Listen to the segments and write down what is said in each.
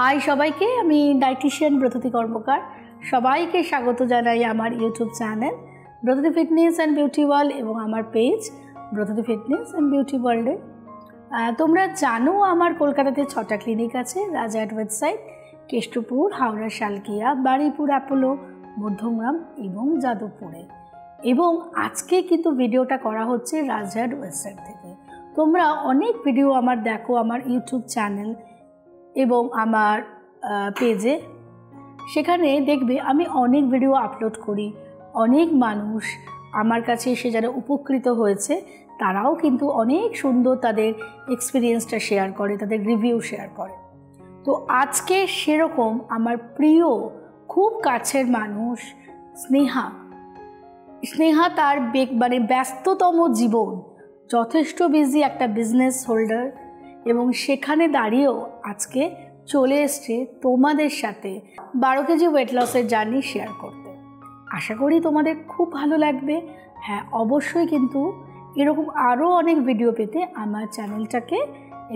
High সবাইকে, আমি dietician Bratati কর্মকার। সবাইকে স্বাগত জানাই আমার YouTube channel Bratati fitness and beauty world এবং আমার page Bratati fitness and beauty ওয়ার্ল্ডে। তোমরা জানো আমার কলকাতাতে 6টা ক্লিনিক আছে, রাজারহাট ওয়েবসাইট, কেষ্টপুর, হাওড়া শালকিয়া, বারুইপুর অ্যাপোলো, মধ্যমগ্রাম এবং যাদবপুরে। এবং আজকে কিন্তু ভিডিওটা করা হচ্ছে রাজারহাট ওয়েবসাইট থেকে। তোমরা অনেক ভিডিও আমার দেখো আমার ইউটিউব চ্যানেল এবং আমার পেজে, সেখানে দেখবে আমি অনেক ভিডিও আপলোড করি। অনেক মানুষ আমার কাছে এসে যারা উপকৃত হয়েছে তারাও কিন্তু অনেক সুন্দর তাদের এক্সপিরিয়েন্সটা শেয়ার করে, তাদের রিভিউ শেয়ার করে। তো আজকে সেরকম আমার প্রিয় খুব কাছের মানুষ স্নেহা তার ব্যস্ততম জীবন, যথেষ্ট বিজি একটা বিজনেস হোল্ডার, এবং সেখানে দাঁড়িয়েও আজকে চলে এসছে তোমাদের সাথে 12 কেজি ওয়েট লসের জার্নি শেয়ার করতে। আশা করি তোমাদের খুব ভালো লাগবে। হ্যাঁ, অবশ্যই কিন্তু এরকম আরও অনেক ভিডিও পেতে আমার চ্যানেলটাকে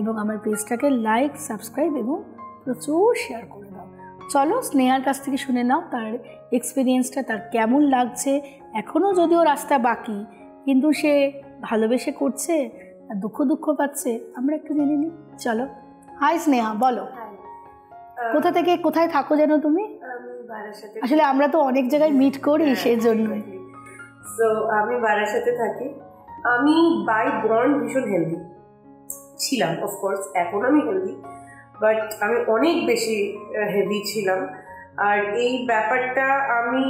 এবং আমার পেজটাকে লাইক, সাবস্ক্রাইব এবং প্রচুর শেয়ার করে দাও। চলো স্নেহার কাছ থেকে শুনে নাও তার এক্সপিরিয়েন্সটা, তার কেমন লাগছে। এখনও যদিও রাস্তা বাকি, কিন্তু সে ভালোবেসে করছে, দুঃখ পাচ্ছে, আমরা একটু জেনে নিই। চলো। হাই স্নেহা, বলো কোথা থেকে কোথায় থাকো যেন তুমি? আসলে আমরা তো অনেক জায়গায় মিট করি, সেই জন্য। সো আমি বারাসাতে থাকি। আমি বাই বর্ন ভীষণ হেলদি ছিলাম, অফকোর্স এখন আমি হেলদি, বাট আমি অনেক বেশি হেভি ছিলাম। আর এই ব্যাপারটা আমি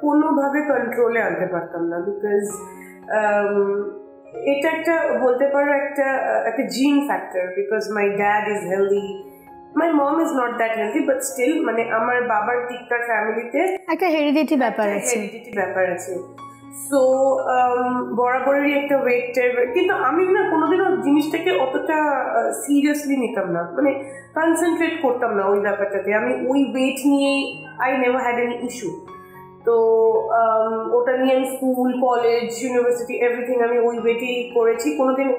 কোনোভাবে কন্ট্রোলে আনতে পারতাম না, বিকজ এটা একটা বলতে পারো একটা gene factor, because my dad is healthy, my mom is not that healthy, but still মানে আমার বাবার দিককার ফ্যামিলিতে একটা হেরিডিটি ব্যাপার আছে। সো বরাবরই একটা ওয়েটের, কিন্তু আমি না কোনোদিনও জিনিসটাকে অতটা সিরিয়াসলি নিতাম না, মানে কনসেন্ট্রেট করতাম না ওই ব্যাপারটাতে। আমি ওই ওয়েট নিয়েই I never had any issue. তো ওটা নিয়ে আমি স্কুল, কলেজ, ইউনিভার্সিটি এভরিথিং আমি ওই ওয়েটেই করেছি কোনোদিন।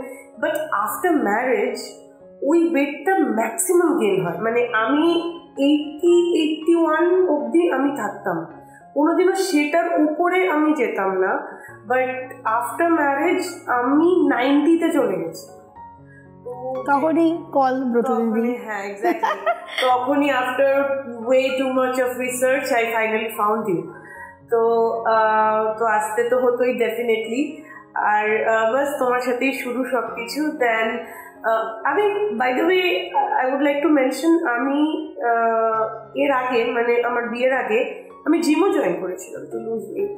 বাট আফটার ম্যারেজ ওই ওয়েটটা ম্যাক্সিমাম গেইন হয়, মানে আমি 81 অবধি আমি থাকতাম, কোনোদিনও সেটার উপরে আমি যেতাম না। বাট আফটার ম্যারেজ আমি 90-তে চলে গেছি। তখনই কল ব্রতদিদি। হ্যাঁ, এক্স্যাক্টলি। তখনই after way too much of research I finally found you. তো আসতে তো হতোই ডেফিনেটলি। আর বাস তোমার সাথেই শুরু সব কিছু। দেন আমি by the way I would like to mention, আমি এর আগে মানে আমার বিয়ের আগে আমি জিমও জয়েন করেছিলাম to lose weight.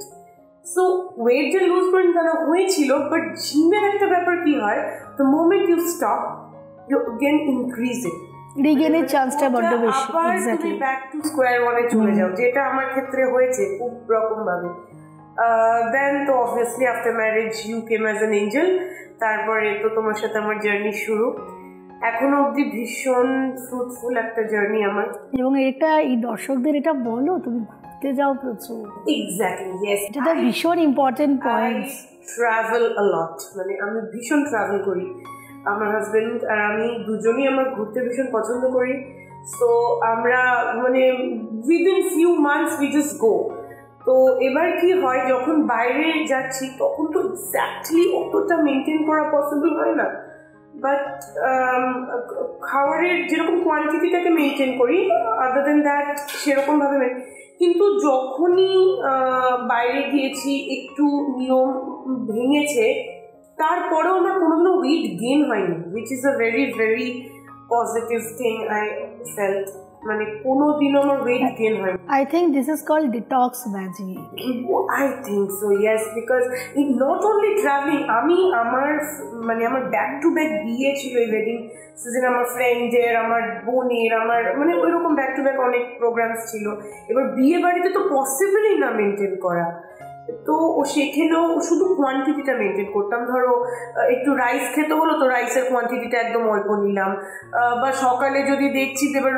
So weight যে লুজ করেন তা না হয়েছিল, বাট জিমের একটা ব্যাপার কি হয়, the moment you stop you gain increasing, রিগেনের চান্সটা বড্ড বেশি। এক্স্যাক্টলি, ব্যাক টু স্কোয়ার ওয়ানে চলে যাও, যেটা আমার ক্ষেত্রে হয়েছে খুব রকম ভাবে। দেন তো obviously after marriage you came as an angel. তারপরে তো তোমার সাথে আমার জার্নি শুরু, এখনো অবধি ভীষণ ফ্রুটফুল একটা জার্নি আমার। এবং এটা এই দর্শকদের এটা বলো, তুমি ঘুরতে যাও প্রচুর। এক্স্যাক্টলি, ইয়েস, এটা ভীষণ ইম্পর্টেন্ট পয়েন্ট। ট্রাভেল আ লট, মানে আমি ভীষণ ট্রাভেল করি। আমার হাজবেন্ড আর আমি দুজনেই আমার ঘুরতে ভীষণ পছন্দ করি। সো আমরা মানে within few months we just go. তো এবার কি হয়, যখন বাইরে যাচ্ছি তখন তো এক্স্যাক্টলি অতটা মেনটেন করা পসিবল হয় না, বাট খাবারের যেরকম কোয়ান্টিটিটাকে মেনটেন করি, আদার দেন দ্যাট সেরকমভাবে। কিন্তু যখনই বাইরে গিয়েছি একটু নিয়ম ভেঙেছে, তারপরেও আমার কোনোদিনও ওয়েট গেইন হয়নি, which is a very very positive thing I felt. মানে কোনোদিনও আমার ওয়েট গেইন হয়নি। I think this is called detox magic. I think so, yes, because not only travelling, আমি আমার ব্যাক টু ব্যাক বিয়ে ছিল এই ওয়েডিং সিজনে, আমার ফ্রেন্ডের, আমার বোনের, আমার মানে ওইরকম ব্যাক টু ব্যাক অনেক প্রোগ্রামস ছিল। এবার বিয়ে বাড়িতে তো পসিবলই না মেনটেন করা, তো সেখানেও শুধু কোয়ান্টিটিটা মেনটেন করতাম। ধরো একটু রাইস খেতে হলো, তো রাইসের কোয়ান্টিটিটা একদম অল্প নিলাম। বা সকালে যদি দেখছি এবার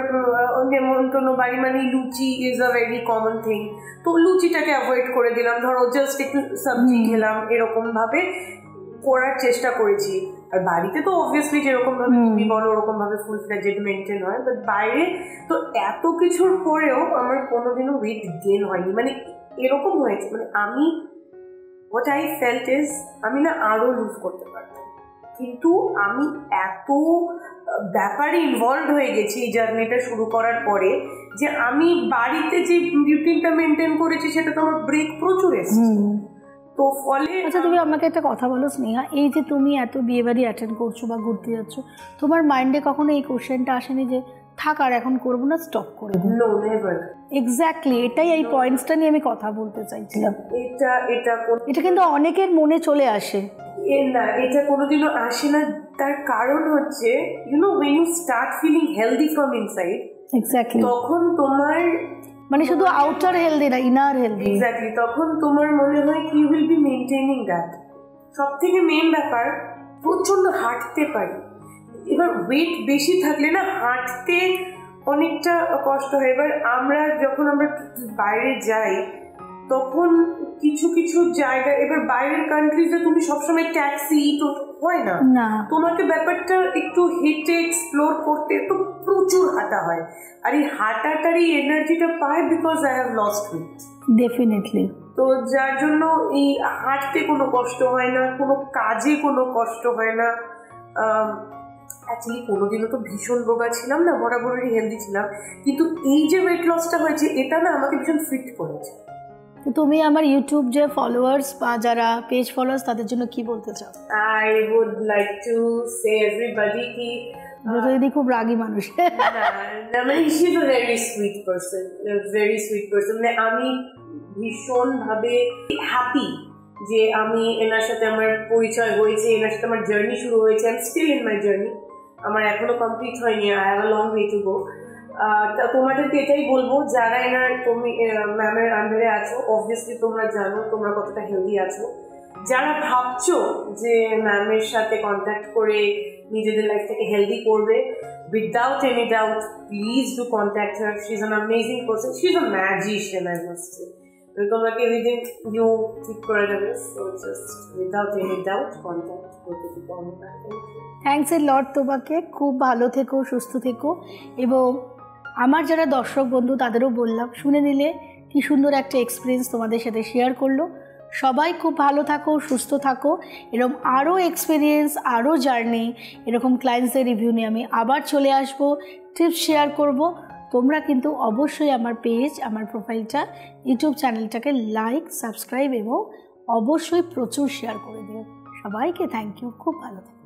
নেমন্তন্ন বাড়ি মানে luchi is a very common thing, তো লুচিটাকে অ্যাভয়েড করে দিলাম, ধরো জাস্ট একটু সবজি খেলাম, এরকমভাবে করার চেষ্টা করেছি। আর বাড়িতে তো অবভিয়াসলি যেরকম ভাবে তুমি বলো ওরকম ভাবে ফুল ফ্লেজেড মেনটেন হয়, বাট বাইরে তো এত কিছুর পরেও আমার কোনোদিনও ওয়েট গেইন হয়নি। মানে এরকম হয়েছে, মানে আমি হোয়াট আই ফেল্ট ইজ আমি না আরো লুজ করতে পারতাম, কিন্তু আমি এত ব্যাপারে ইনভলভ হয়ে গেছি এই জার্নিটা শুরু করার পরে যে আমি বাড়িতে যে রুটিনটা মেনটেন করেছি সেটা তো আমার ব্রেক প্রচুর এসেছে। তো ফলে আচ্ছা, তুমি আমাকে একটা কথা বলো স্নেহা, এই যে তুমি এত বিয়ে বাড়ি অ্যাটেন্ড করছো বা ঘুরতে যাচ্ছ, তোমার মাইন্ডে কখনো এই কোশ্চেনটা আসেনি যে থাক আর এখন করবো না, স্টপ করে দেবো? No, never. এক্স্যাক্টলি, এটাই এই পয়েন্টসটা নিয়ে আমি কথা বলতে চাইছিলাম। এটা কিন্তু অনেকের মনে চলে আসে। না, এটা কোনোদিনও আসে না। তার কারণ হচ্ছে when you start feeling healthy from inside, exactly, তখন তোমার মানে শুধু আউটার হেলদি না, ইনার হেলদি। এক্স্যাক্টলি, তখন তোমার মনে হয় কি you will be maintaining that. সব থেকে মেইন ব্যাপার, প্রচন্ড হাঁটতে পারি। এবার ওয়েট বেশি থাকলে না হাঁটতে অনেকটা কষ্ট হয়। এবার যখন আমরা বাইরে যাই তখন কিছু কিছু জায়গায়, এবার বাইরের কান্ট্রিজে তুমি সবসময় ট্যাক্সি তো হয় না, তোমাকে ব্যাপারটা একটু হেঁটে এক্সপ্লোর করতে তো প্রচুর হাঁটা হয়। আর এই হাঁটাটারই এনার্জিটা পায় because I have lost weight. Definitely. তো যার জন্য এই হাঁটতে কোনো কষ্ট হয় না, কোনো কাজে কোনো কষ্ট হয় না। অ্যাকচুয়ালি কোনোদিনও তো ভীষণ রোগা ছিলাম না, বরাবরই হেলদি ছিলাম, কিন্তু এই যে ওয়েট লসটা হয়েছে এটা না আমাকে ভীষণ ফিট করেছে। তুমি আমার ইউটিউব যে ফলোয়ার্স বা যারা পেজ ফলোয়ার্স তাদের জন্য কি বলতে চাও? I would like to say everybody কি ব্রতদিদি খুব রাগী মানুষ। মানে she is a very sweet person, very sweet person. মানে আমি ভীষণভাবে হ্যাপি যে আমি এনার সাথে আমার পরিচয় হয়েছে, এনার সাথে আমার জার্নি শুরু হয়েছে। I am still in my journey, আমার এখনো কমপ্লিট হয়নি, I have a long way to go. তোমাদেরকে এটাই বলবো, যারা তুমি ম্যামের আন্ডারে আছো, অবভিয়াসলি তোমরা জানো তোমরা কতটা হেলদি আছো। যারা ভাবছো যে ম্যামের সাথে কন্ট্যাক্ট করে নিজেদের লাইফটাকে হেলদি করবে, without any doubt please do contact her. She is an amazing person, she is a magician, I must say. তোমাকে এভরিথিং ইউ ঠিক করে দেবে, so just without any doubt contact করতে পারবে। থ্যাঙ্কস এ লট তোমাকে, খুব ভালো থেকো, সুস্থ থেকো। এবং আমার যারা দর্শক বন্ধু তাদেরও বললাম, শুনে নিলে কি সুন্দর একটা এক্সপিরিয়েন্স তোমাদের সাথে শেয়ার করলো। সবাই খুব ভালো থাকো, সুস্থ থাকো। এরকম আরও এক্সপিরিয়েন্স, আরও জার্নি, এরকম ক্লায়েন্টসের রিভিউ নিয়ে আমি আবার চলে আসবো, টিপস শেয়ার করব। তোমরা কিন্তু অবশ্যই আমার পেজ, আমার প্রোফাইলটা, ইউটিউব চ্যানেলটাকে লাইক, সাবস্ক্রাইব এবং অবশ্যই প্রচুর শেয়ার করে দিও। সবাইকে থ্যাংক ইউ, খুব ভালো থাকো।